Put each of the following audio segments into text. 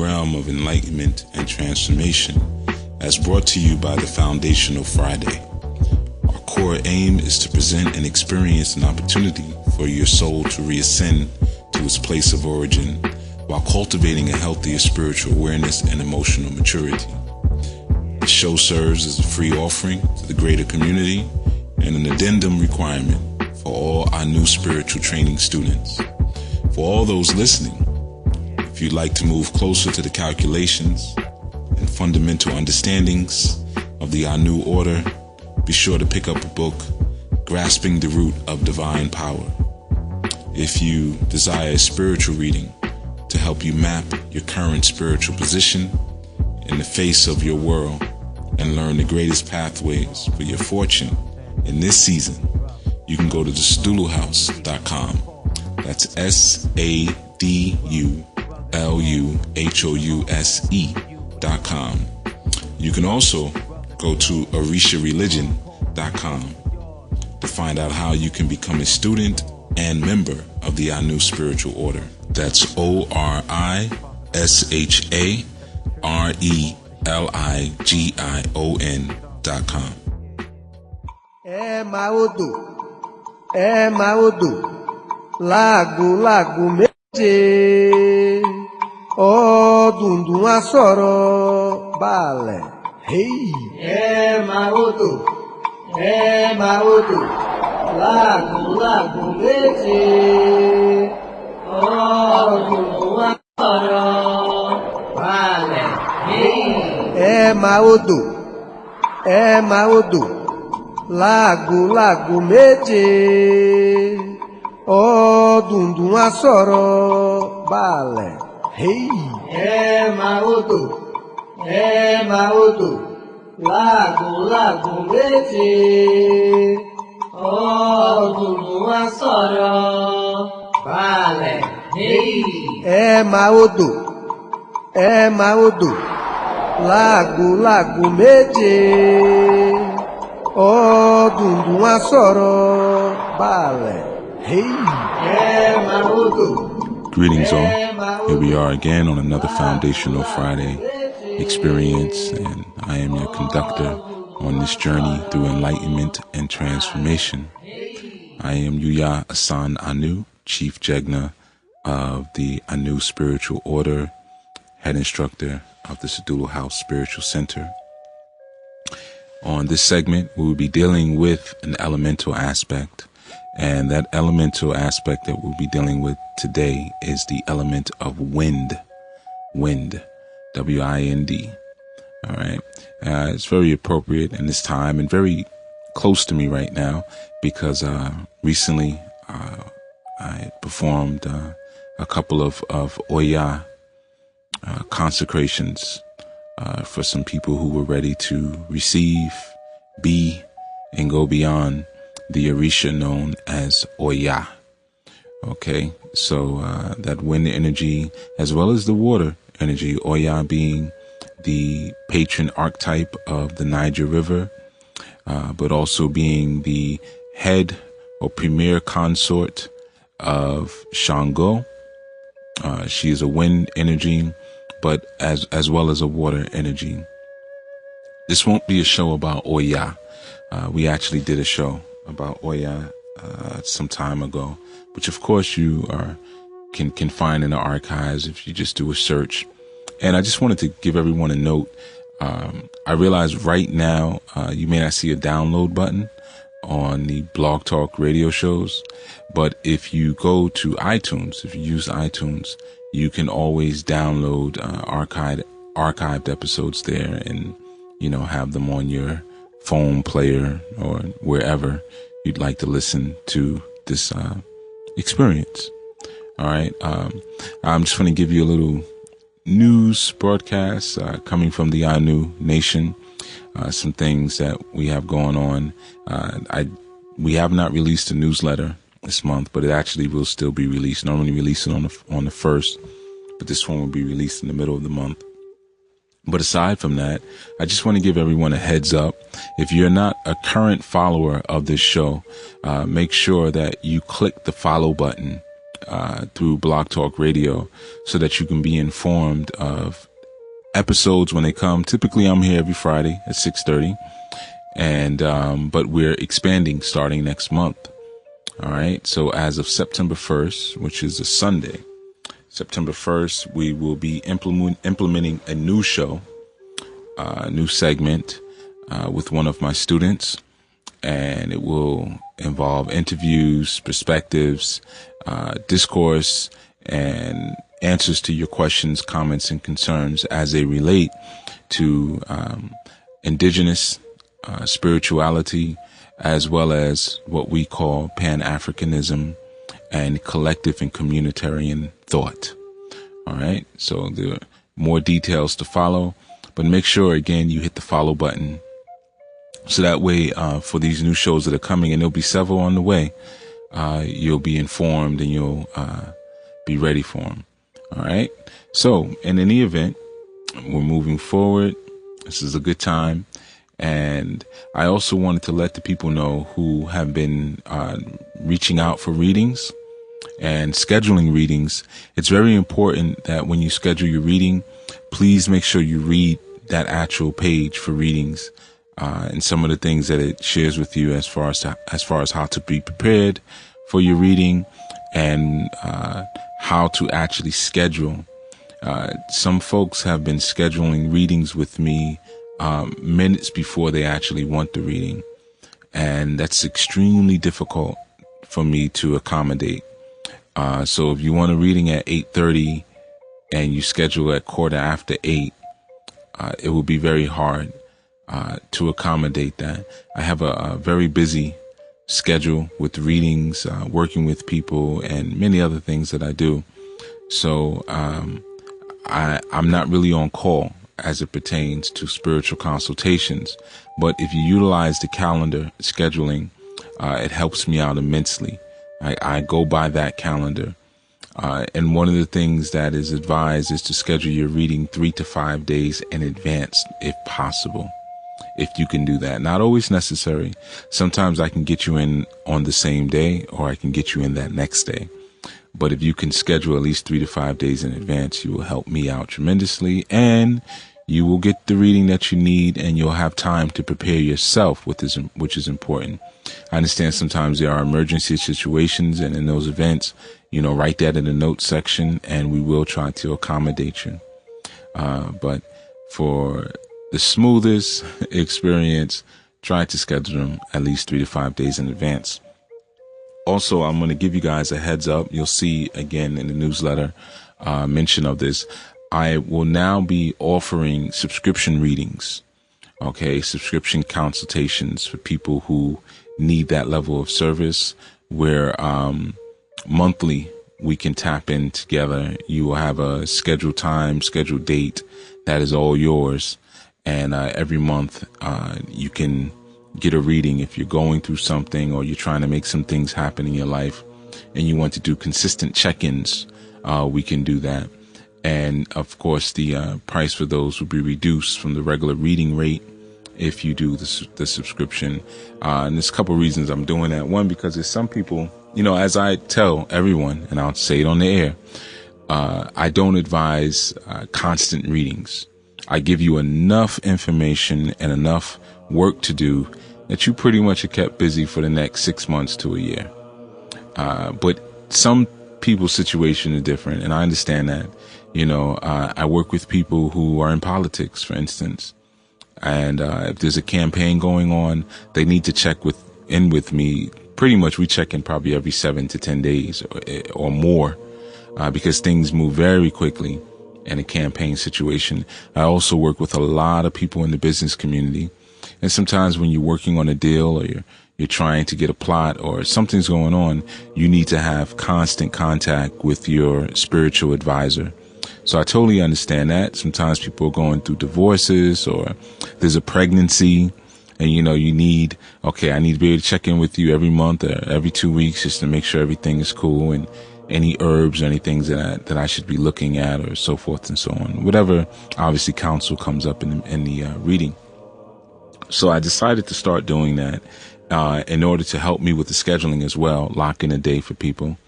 realm of enlightenment and transformation, as brought to you by the Foundational Friday. Our core aim is to present and experience an opportunity for your soul to reascend to its place of origin while cultivating a healthier spiritual awareness and emotional maturity. The show serves as a free offering to the greater community and an addendum requirement for all our new spiritual training students. For all those listening, if you'd like to move closer to the calculations and fundamental understandings of the ANU order, be sure to pick up a book, Grasping the Root of Divine Power. If you desire a spiritual reading to help you map your current spiritual position in the face of your world and learn the greatest pathways for your fortune in this season, you can go to the SaduluHouse.com. That's SADULUHOUSE.com. You can also go to OrishaReligion.com to find out how you can become a student and member of the ANU Spiritual Order. That's ORISHARELIGION.com. Maudo, lago méje, Odundum Assoro, Balé, hey. Maudo, lago méje, Odundum Assoro, Balé, hey. Maudo, lago méje, Odundum Assoro, Balé, hey. Maudo, lago méje, Odundum Assoro, Balé, hey. Maudo, lago méje, Odundum Assoro, Balé, hey. Greetings all. Here we are again on another Foundational Friday experience, and I am your conductor on this journey through enlightenment and transformation. I am Yuya Assaan-ANU, Chief Jegna of the ANU Spiritual Order, head instructor of the Sadulu House Spiritual Center. On this segment, we will be dealing with an elemental aspect, and that elemental aspect that we'll be dealing with today is the element of wind, W-I-N-D. All right. It's very appropriate in this time and very close to me right now because recently I performed a couple of Oya consecrations for some people who were ready to receive, be, and go beyond the Orisha known as Oya. Okay, so that wind energy as well as the water energy, Oya being the patron archetype of the Niger River, but also being the head or premier consort of Shango. She is a wind energy, but as well as a water energy. This won't be a show about Oya. We actually did a show about Oya some time ago, which of course you can find in the archives if you just do a search. And I just wanted to give everyone a note. I realize right now you may not see a download button on the Blog Talk radio shows, but if you go to iTunes, if you use iTunes, you can always download archived episodes there and, have them on your phone player or wherever you'd like to listen to this experience. All right. I'm just going to give you a little news broadcast coming from the ANU Nation. Some things that we have going on. We have not released a newsletter this month, but it actually will still be released. Normally release it on the 1st, but this one will be released in the middle of the month. But aside from that, I just want to give everyone a heads up. If you're not a current follower of this show, make sure that you click the follow button through Blog Talk Radio so that you can be informed of episodes when they come. Typically, I'm here every Friday at 6:30, and but we're expanding starting next month. All right. So as of September 1st, which is a Sunday, September 1st, we will be implementing a new show, a new segment with one of my students, and it will involve interviews, perspectives, discourse, and answers to your questions, comments, and concerns as they relate to indigenous spirituality, as well as what we call Pan-Africanism and collective and communitarian thought. All right. So there are more details to follow, but make sure, again, you hit the follow button. So that way, for these new shows that are coming, and there'll be several on the way, you'll be informed and you'll be ready for them. All right. So in any event, we're moving forward. This is a good time. And I also wanted to let the people know who have been reaching out for readings and scheduling readings. It's very important that when you schedule your reading, please make sure you read that actual page for readings and some of the things that it shares with you as far as how to be prepared for your reading and how to actually schedule. Some folks have been scheduling readings with me minutes before they actually want the reading, and that's extremely difficult for me to accommodate. So if you want a reading at 8:30 and you schedule at 8:15, it will be very hard to accommodate that. I have a very busy schedule with readings, working with people, and many other things that I do. So I'm not really on call as it pertains to spiritual consultations. But if you utilize the calendar scheduling, it helps me out immensely. I go by that calendar. And one of the things that is advised is to schedule your reading 3 to 5 days in advance, if possible. If you can do that. Not always necessary. Sometimes I can get you in on the same day, or I can get you in that next day. But if you can schedule at least 3 to 5 days in advance, you will help me out tremendously, and you will get the reading that you need, and you'll have time to prepare yourself, which is important. I understand sometimes there are emergency situations, and in those events, write that in the notes section, and we will try to accommodate you. But for the smoothest experience, try to schedule them at least 3 to 5 days in advance. Also, I'm going to give you guys a heads up. You'll see again in the newsletter mention of this. I will now be offering subscription readings, subscription consultations for people who need that level of service, where monthly we can tap in together. You will have a scheduled time, scheduled date that is all yours. And every month you can get a reading if you're going through something or you're trying to make some things happen in your life and you want to do consistent check-ins. We can do that. And of course, the price for those will be reduced from the regular reading rate if you do the subscription. And there's a couple of reasons I'm doing that. One, because there's some people, as I tell everyone, and I'll say it on the air, I don't advise constant readings. I give you enough information and enough work to do that you pretty much are kept busy for the next 6 months to a year. But some people's situation is different, and I understand that. I work with people who are in politics, for instance, and if there's a campaign going on, they need to check in with me. Pretty much we check in probably every 7 to 10 days or more, because things move very quickly in a campaign situation. I also work with a lot of people in the business community, and sometimes when you're working on a deal or you're trying to get a plot or something's going on, you need to have constant contact with your spiritual advisor. So I totally understand that. Sometimes people are going through divorces, or there's a pregnancy, and you need, I need to be able to check in with you every month or every 2 weeks just to make sure everything is cool, and any herbs or any things that I should be looking at, or so forth and so on. Whatever, obviously, counsel comes up in the reading. So I decided to start doing that in order to help me with the scheduling as well, lock in a day for people.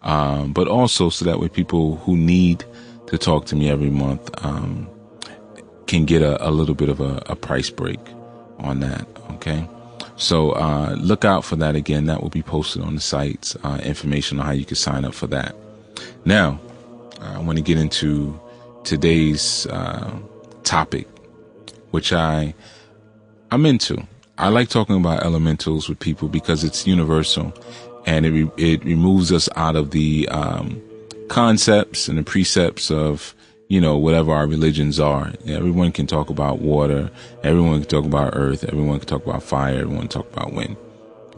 But also so that way people who need to talk to me every month can get a little bit of a price break on that. Okay. So look out for that again. That will be posted on the sites, information on how you can sign up for that. Now, I want to get into today's topic, which I'm into. I like talking about elementals with people because it's universal, and it removes us out of the concepts and the precepts of, whatever our religions are. Everyone can talk about water. Everyone can talk about earth. Everyone can talk about fire. Everyone can talk about wind.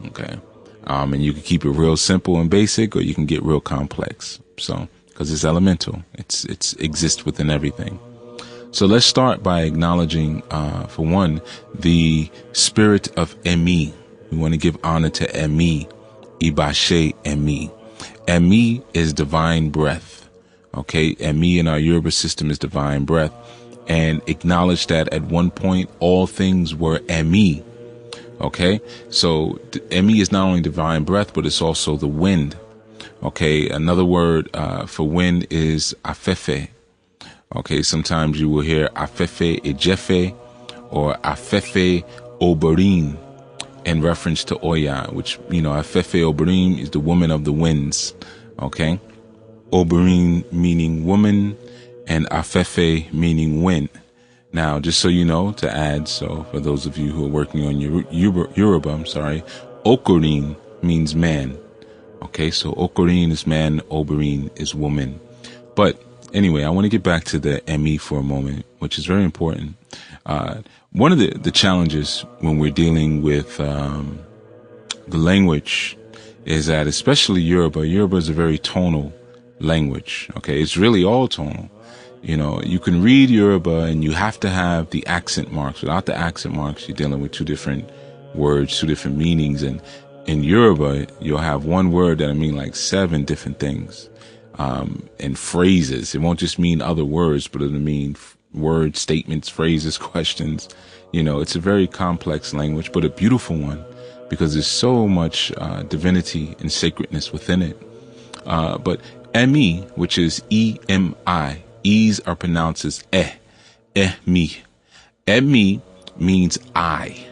Okay. And you can keep it real simple and basic, or you can get real complex. So, because it's elemental, it's exists within everything. So let's start by acknowledging, for one, the spirit of Emi. We want to give honor to Emi, Ibashe Emi. Emi is divine breath. Okay, Emi in our Yoruba system is divine breath, and acknowledge that at one point all things were Emi. Okay, so Emi is not only divine breath, but it's also the wind. Okay, another word for wind is afefe. Okay, sometimes you will hear afefe ejefe or afefe oberin in reference to Oya, which, afefe oberin is the woman of the winds. Okay, oberin meaning woman and afefe meaning wind. Now, just so you know, to add, so for those of you who are working on Yoruba, okorin means man. Okay, so okorin is man, oberin is woman. But anyway, I want to get back to the Emi for a moment, which is very important. One of the challenges when we're dealing with the language is that, especially Yoruba is a very tonal language. Okay, it's really all tonal. You can read Yoruba and you have to have the accent marks. Without the accent marks, you're dealing with two different words, two different meanings. And in Yoruba, you'll have one word that'll mean like 7 different things. And phrases. It won't just mean other words, but it'll mean words, statements, phrases, questions. It's a very complex language, but a beautiful one because there's so much divinity and sacredness within it. But Emi, which is E-M-I, E's are pronounced as mi. Emi means I,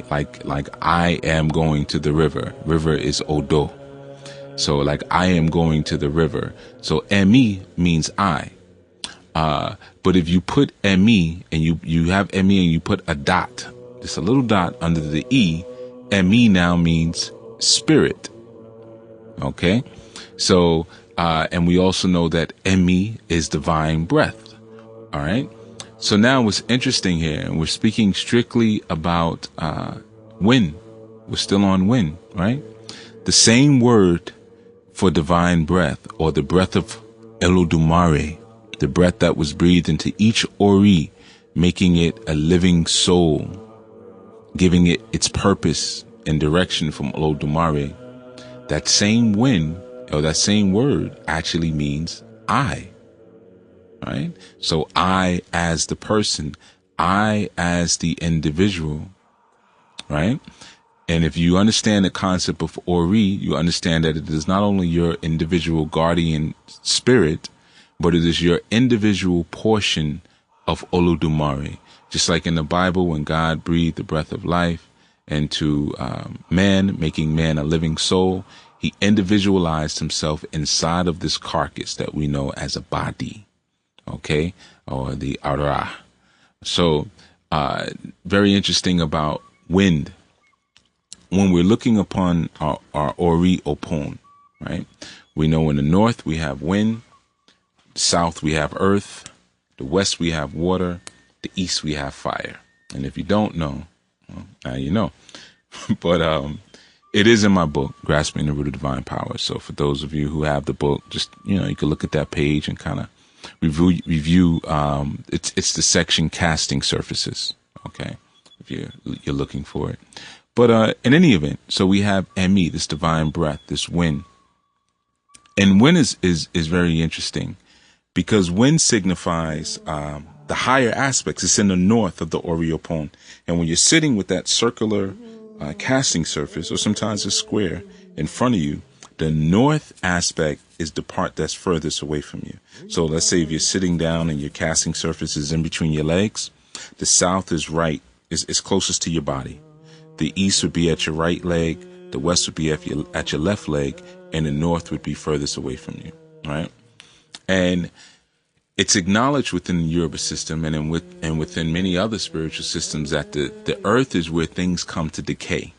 like I am going to the river. River is Odo. So like I am going to the river. So Emi means I. But if you put Emi and you have Emi and you put a dot, just a little dot under the E, Emi now means spirit. Okay. So, and we also know that Emi is divine breath. All right. So now what's interesting here, and we're speaking strictly about, wind. We're still on wind, right? The same word for divine breath, or the breath of Elodumare, the breath that was breathed into each Ori, making it a living soul, giving it its purpose and direction from Elodumare. That same wind, or that same word, actually means I. Right? So I as the person, I as the individual, right? And if you understand the concept of Ori, you understand that it is not only your individual guardian spirit, but it is your individual portion of Olodumare. Just like in the Bible, when God breathed the breath of life into man, making man a living soul, he individualized himself inside of this carcass that we know as a body, okay, or the Ara. So, very interesting about wind. When we're looking upon our Ori Opon, right, we know in the north we have wind, the south we have earth, the west we have water, the east we have fire. And if you don't know, well, now you know. But it is in my book, Grasping the Root of Divine Power. So for those of you who have the book, just, you can look at that page and kind of review. It's the section Casting Surfaces. Okay, if you're looking for it. But in any event, so we have Emi, this divine breath, this wind. And wind is very interesting because wind signifies the higher aspects. It's in the north of the Oriopon. And when you're sitting with that circular casting surface, or sometimes a square in front of you, The north aspect is the part that's furthest away from you. So let's say if you're sitting down and your casting surface is in between your legs, the south is is closest to your body. The east would be at your right leg, the west would be at your left leg, and the north would be furthest away from you, right? And it's acknowledged within the Yoruba system and within many other spiritual systems that the earth is where things come to decay,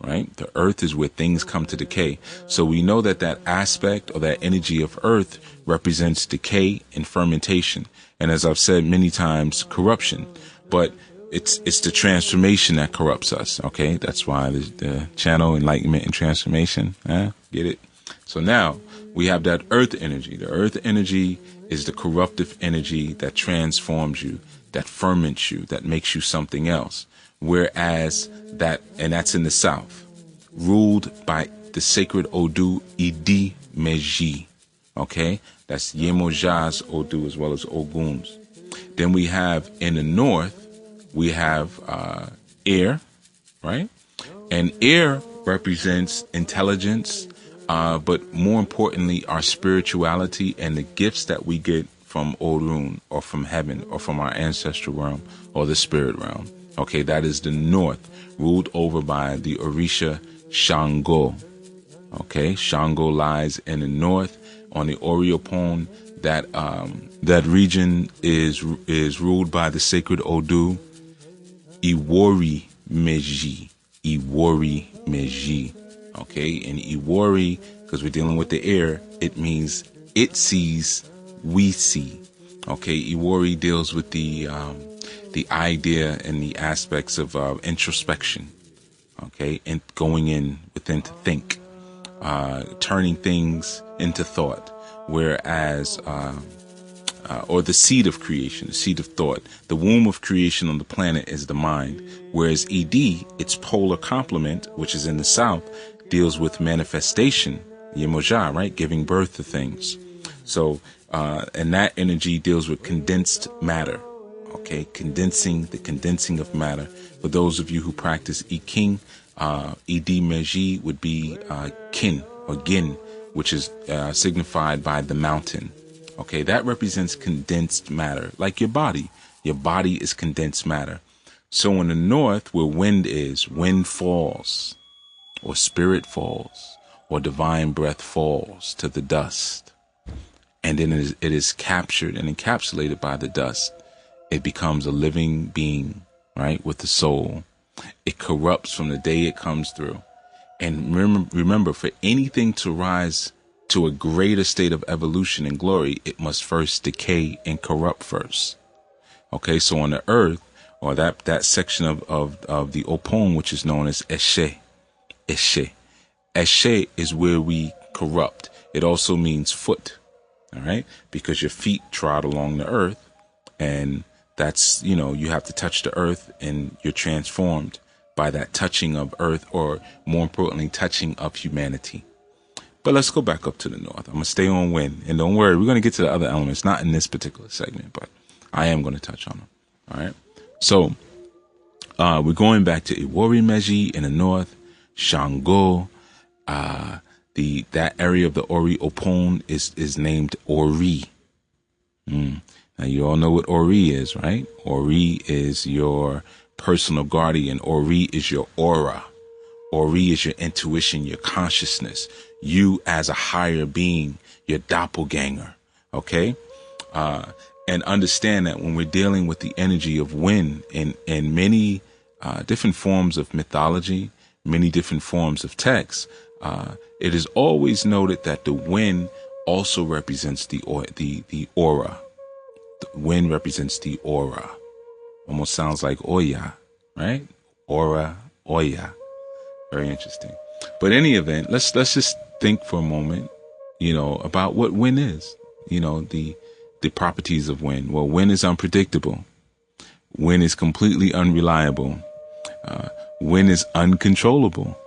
right? The earth is where things come to decay. So we know that aspect or that energy of earth represents decay and fermentation. And as I've said many times, corruption. But it's the transformation that corrupts us, okay? That's why the channel Enlightenment and Transformation, get it? So now we have that earth energy. The earth energy is the corruptive energy that transforms you, that ferments you, that makes you something else. Whereas that's in the south, ruled by the sacred Odu Idi Meji. Okay? That's Yemoja's Odu as well as Ogun's. Then we have in the north, we have air, right? And air represents intelligence, but more importantly, our spirituality and the gifts that we get from Orun or from heaven or from our ancestral realm or the spirit realm. Okay, that is the north, ruled over by the Orisha Shango. Okay, Shango lies in the north on the Oriopon. That region is ruled by the sacred Odu Iwori Meji. Iwori Meji. Okay, and Iwori, because we're dealing with the air, it means it sees, we see. Okay, Iwori deals with the idea and the aspects of introspection. Okay, and going in within to think, turning things into thought. Whereas, or the seed of creation, the seed of thought, the womb of creation on the planet is the mind. Whereas ED, its polar complement, which is in the south, deals with manifestation, Yemoja, right? Giving birth to things. So, and that energy deals with condensed matter. Okay, the condensing of matter. For those of you who practice I King, Ed Meji would be kin or gin, which is signified by the mountain. Okay, that represents condensed matter, like your body. Your body is condensed matter. So in the north, where wind is, wind falls, or spirit falls, or divine breath falls to the dust. And then it is captured and encapsulated by the dust. It becomes a living being, right, with the soul. It corrupts from the day it comes through. And remember, for anything to rise to a greater state of evolution and glory, it must first decay and corrupt first. Okay, so on the earth, or that section of the Opon, which is known as Eshe. Eshe is where we corrupt. It also means foot, all right, because your feet trod along the earth, and that's, you have to touch the earth, and you're transformed by that touching of earth, or more importantly, touching of humanity. But let's go back up to the north. I'm going to stay on wind. And don't worry, we're going to get to the other elements, not in this particular segment, but I am going to touch on them. All right. So we're going back to Iwori Meji in the north, Shango. That area of the Ori Opon is named Ori. Now you all know what Ori is, right? Ori is your personal guardian. Ori is your aura. Ori is your intuition, your consciousness, you as a higher being, your doppelganger. Okay. And understand that when we're dealing with the energy of wind in many different forms of mythology, many different forms of text, it is always noted that the wind also represents the aura. The wind represents the aura. Almost sounds like Oya, right? Aura, Oya. Very interesting. But in any event, let's just think for a moment, about what wind is. The properties of wind. Well, wind is unpredictable. Wind is completely unreliable. Wind is uncontrollable.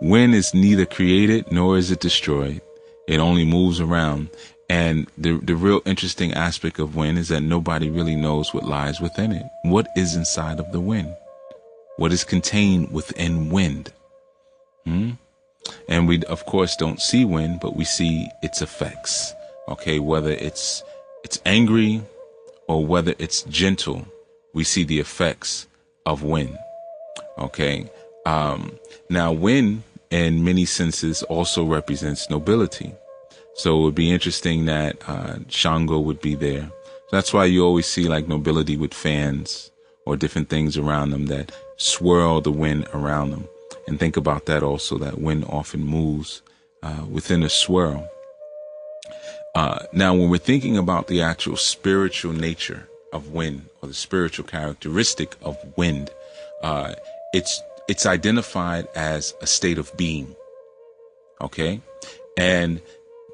Wind is neither created nor is it destroyed. It only moves around. And the real interesting aspect of wind is that nobody really knows what lies within it. What is inside of the wind? What is contained within wind? And we, of course, don't see wind, but we see its effects. Okay, whether it's angry or whether it's gentle, we see the effects of wind. Okay, now wind in many senses also represents nobility. So it would be interesting that Shango would be there. That's why you always see like nobility with fans or different things around them that swirl the wind around them. And think about that also, that wind often moves within a swirl. Now, when we're thinking about the actual spiritual nature of wind, or the spiritual characteristic of wind, it's identified as a state of being. Okay? And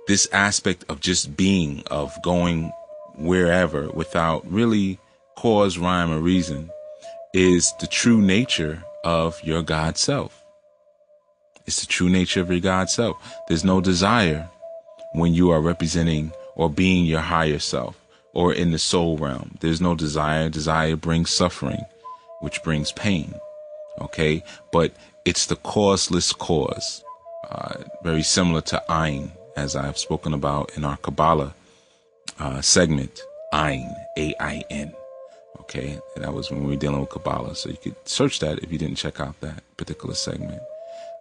this aspect of just being, of going wherever without really cause, rhyme, or reason, is the true nature of your God self. It's the true nature of your God self. There's no desire when you are representing or being your higher self or in the soul realm. There's no desire. Desire brings suffering, which brings pain. Okay? But it's the causeless cause, very similar to Ain, as I've spoken about in our Kabbalah segment. Ain, A-I-N. Okay? And that was when we were dealing with Kabbalah. So you could search that if you didn't check out that particular segment.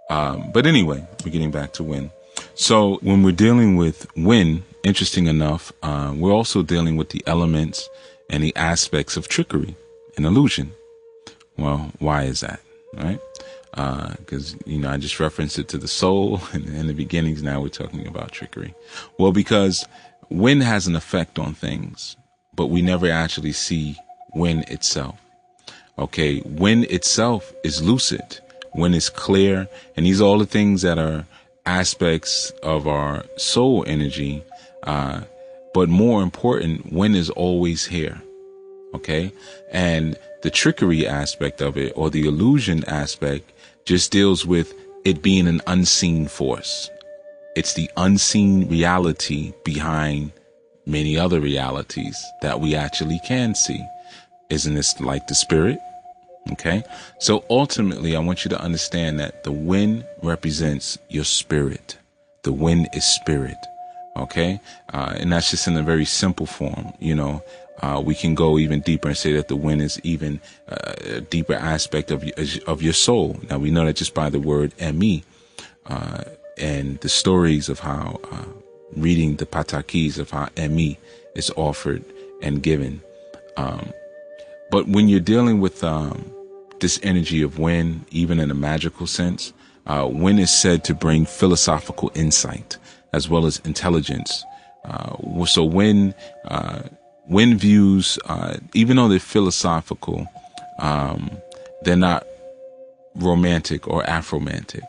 But anyway, we're getting back to wind. So when we're dealing with wind, interesting enough, we're also dealing with the elements and the aspects of trickery and illusion. Well, why is that? Right? Because, I just referenced it to the soul and in the beginnings. Now we're talking about trickery. Well, because wind has an effect on things, but we never actually see wind itself. Okay. Wind itself is lucid. Wind is clear. And these are all the things that are aspects of our soul energy. But more important, wind is always here. Okay. And the trickery aspect of it, or the illusion aspect, just deals with it being an unseen force. It's the unseen reality behind many other realities that we actually can see. Isn't this like the spirit? Okay. So ultimately, I want you to understand that the wind represents your spirit. The wind is spirit. Okay. And that's just in a very simple form. We can go even deeper and say that the wind is even a deeper aspect of your soul. Now, we know that just by the word Emi, and the stories of how, reading the patakis of how Emi is offered and given. But when you're dealing with this energy of wind, even in a magical sense, wind is said to bring philosophical insight as well as intelligence. So wind views, even though they're philosophical, they're not romantic or Afromantic.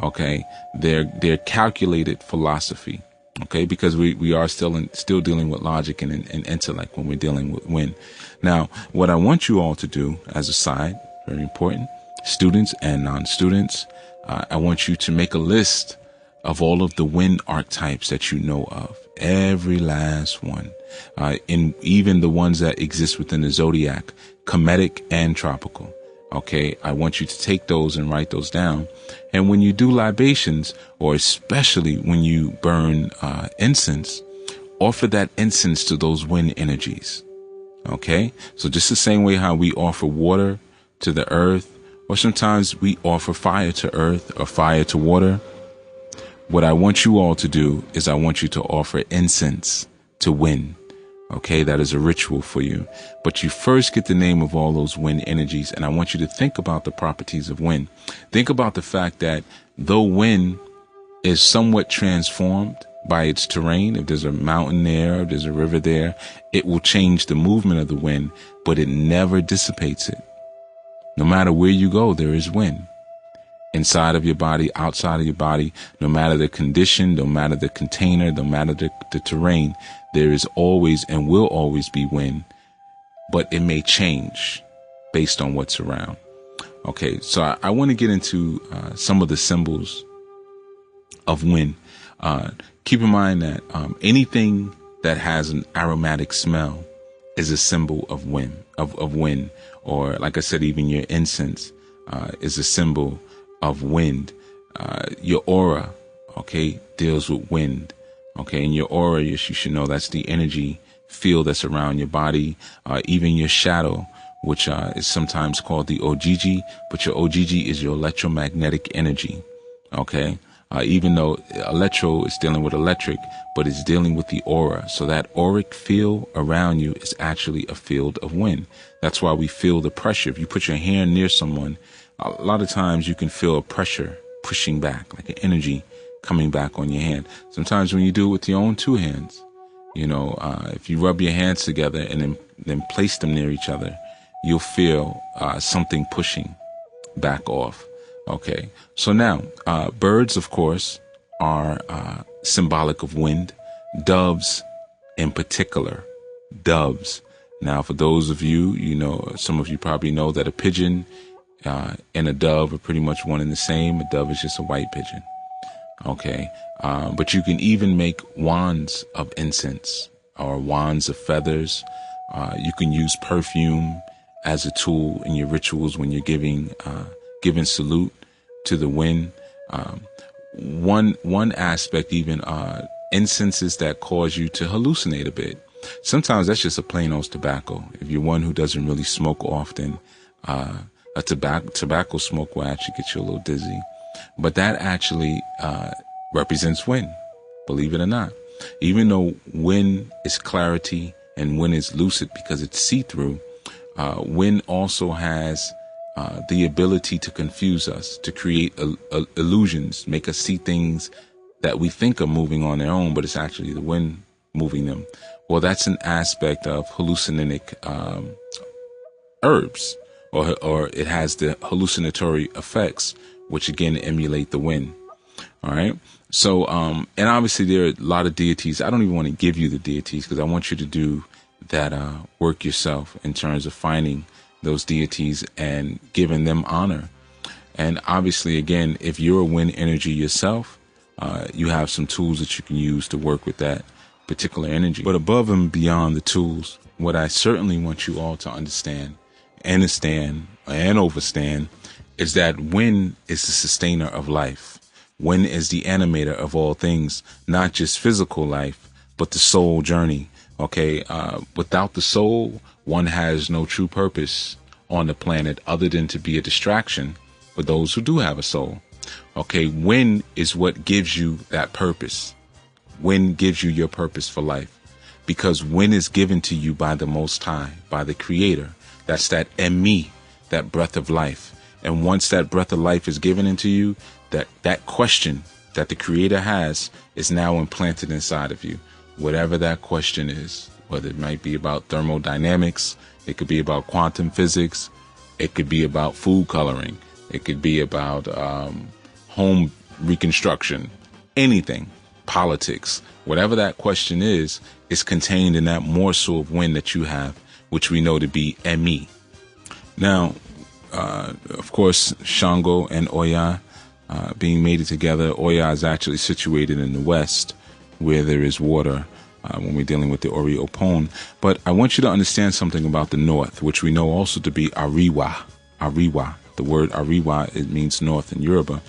Okay, they're calculated philosophy. Okay, because we are still dealing with logic and intellect when we're dealing with wind. Now, what I want you all to do as a side, very important, students and non-students, I want you to make a list of all of the wind archetypes that you know of, every last one, in even the ones that exist within the zodiac, Kemetic and tropical. Okay, I want you to take those and write those down. And when you do libations, or especially when you burn incense, offer that incense to those wind energies. Okay, so just the same way how we offer water to the earth, or sometimes we offer fire to earth or fire to water. What I want you all to do is I want you to offer incense to wind. Okay, that is a ritual for you. But you first get the name of all those wind energies, and I want you to think about the properties of wind. Think about the fact that though wind is somewhat transformed by its terrain, if there's a mountain there, if there's a river there, it will change the movement of the wind, but it never dissipates it. No matter where you go, there is wind. Inside of your body, outside of your body, no matter the condition, no matter the container, no matter the terrain, there is always and will always be wind, but it may change based on what's around. Okay, so I want to get into some of the symbols of wind. Keep in mind that anything that has an aromatic smell is a symbol of wind, of wind, or like I said, even your incense is a symbol of wind. Your aura, okay, deals with wind. Okay, and your aura, you should know that's the energy field that's around your body. Even your shadow, which is sometimes called the Ojiji, but your Ojiji is your electromagnetic energy. Okay, even though electro is dealing with electric, but it's dealing with the aura. So that auric field around you is actually a field of wind. That's why we feel the pressure. If you put your hand near someone, a lot of times you can feel a pressure pushing back, like an energy coming back on your hand. Sometimes when you do it with your own two hands, if you rub your hands together and then place them near each other, you'll feel something pushing back off. Okay, so now birds, of course, are symbolic of wind. Doves, in particular, doves. Now, for those of you, some of you probably know that a pigeon and a dove are pretty much one and the same. A dove is just a white pigeon. Okay, but you can even make wands of incense or wands of feathers. You can use perfume as a tool in your rituals when you're giving salute to the wind. One aspect, even incenses that cause you to hallucinate a bit. Sometimes that's just a plain old tobacco. If you're one who doesn't really smoke often, a tobacco smoke will actually get you a little dizzy. But that actually represents wind, believe it or not. Even though wind is clarity and wind is lucid because it's see-through, wind also has the ability to confuse us, to create illusions, make us see things that we think are moving on their own, but it's actually the wind moving them. Well, that's an aspect of hallucinogenic herbs, or it has the hallucinatory effects, which again emulate the wind. All right. So, and obviously there are a lot of deities. I don't even want to give you the deities because I want you to do that work yourself in terms of finding those deities and giving them honor. And obviously, again, if you're a wind energy yourself, you have some tools that you can use to work with that particular energy. But above and beyond the tools, what I certainly want you all to understand and overstand is that wind is the sustainer of life. Wind is the animator of all things, not just physical life, but the soul journey. Okay, without the soul, one has no true purpose on the planet other than to be a distraction for those who do have a soul. Okay, wind is what gives you that purpose. Wind gives you your purpose for life, because wind is given to you by the Most High, by the Creator. That's that Emi, that breath of life. And once that breath of life is given into you, that question that the Creator has is now implanted inside of you. Whatever that question is, whether it might be about thermodynamics, it could be about quantum physics, it could be about food coloring, it could be about home reconstruction, anything, politics, whatever that question is contained in that morsel of wind that you have, which we know to be Emi. Now, of course, Shango and Oya being mated together. Oya is actually situated in the west, where there is water when we're dealing with the Ori Opon. But I want you to understand something about the north, which we know also to be Ariwa. Ariwa. The word Ariwa, it means north in Yoruba.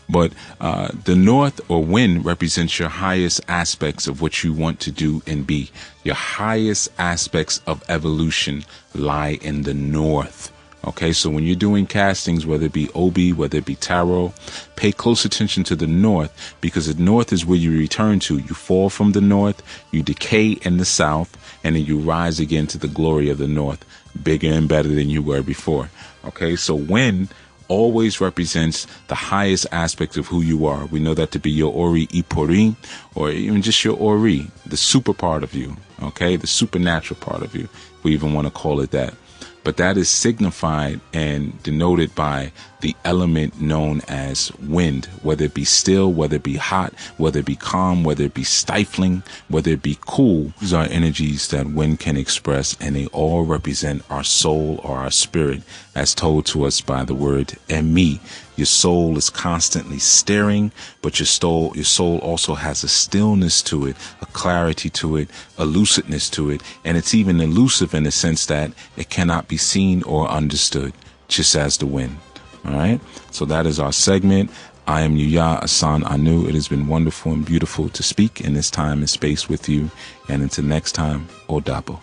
But the north or wind represents your highest aspects of what you want to do and be. Your highest aspects of evolution lie in the north. Okay, so when you're doing castings, whether it be Obi, whether it be tarot, pay close attention to the north, because the north is where you return to. You fall from the north, you decay in the south, and then you rise again to the glory of the north, bigger and better than you were before. Okay, so wind always represents the highest aspect of who you are. We know that to be your Ori Ipori, or even just your Ori, the super part of you, okay, the supernatural part of you, if we even want to call it that. But that is signified and denoted by the element known as wind, whether it be still, whether it be hot, whether it be calm, whether it be stifling, whether it be cool. These are energies that wind can express, and they all represent our soul or our spirit, as told to us by the word Emi. Your soul is constantly stirring, but your soul also has a stillness to it, a clarity to it, a lucidness to it, and it's even elusive in the sense that it cannot be seen or understood, just as the wind. All right, so that is our segment. I am Yuya Assaan-ANU. It has been wonderful and beautiful to speak in this time and space with you. And until next time, Odabo.